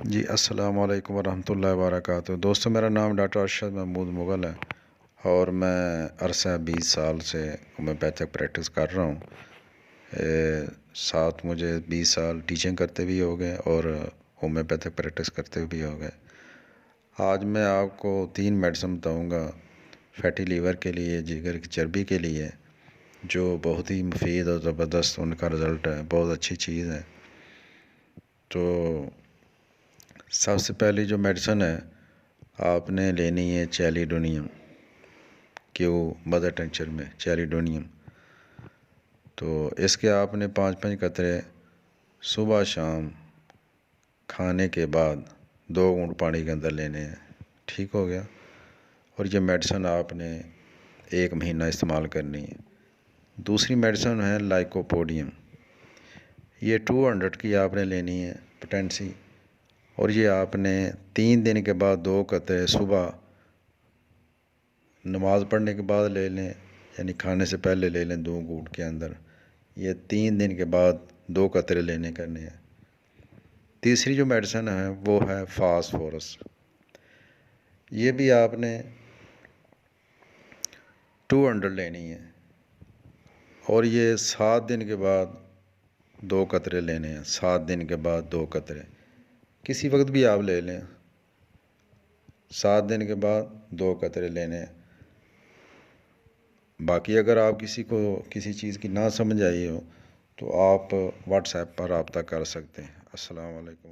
جی السلام علیکم ورحمۃ اللہ وبرکاتہ۔ دوستو، میرا نام ڈاکٹر ارشد محمود مغل ہے اور میں عرصہ 20 سال سے ہومیوپیتھک پریکٹس کر رہا ہوں۔ ساتھ مجھے 20 سال ٹیچنگ کرتے بھی ہو گئے اور ہومیوپیتھک پریکٹس کرتے بھی ہو گئے۔ آج میں آپ کو 3 میڈیسن بتاؤں گا فیٹی لیور کے لیے، جگر کی چربی کے لیے، جو بہت ہی مفید اور زبردست ان کا رزلٹ ہے، بہت اچھی چیز ہے۔ تو سب سے پہلی جو میڈیسن ہے آپ نے لینی ہے چیلیڈونیم، کیو مدر ٹنکچر میں چیلیڈونیم۔ تو اس کے آپ نے 5 قطرے صبح شام کھانے کے بعد 2 گھونٹ پانی کے اندر لینے ہیں، ٹھیک ہو گیا۔ اور یہ میڈیسن آپ نے 1 مہینہ استعمال کرنی ہے۔ دوسری میڈیسن ہے لائکوپوڈیم، یہ 200 کی آپ نے لینی ہے پوٹینسی، اور یہ آپ نے 3 دن کے بعد 2 قطرے صبح نماز پڑھنے کے بعد لے لیں، یعنی کھانے سے پہلے لے لیں 2 گھونٹ کے اندر۔ یہ 3 دن کے بعد 2 قطرے لینے کرنے ہیں۔ تیسری جو میڈیسن ہے وہ ہے فاسفورس، یہ بھی آپ نے 200 لینی ہے، اور یہ 7 دن کے بعد 2 قطرے لینے ہیں۔ 7 دن کے بعد 2 قطرے کسی وقت بھی آپ لے لیں، 7 دن کے بعد 2 قطرے لینے ہیں۔ باقی اگر آپ کسی کو کسی چیز کی نہ سمجھ آئی ہو تو آپ واٹس ایپ پر رابطہ کر سکتے ہیں۔ السلام علیکم۔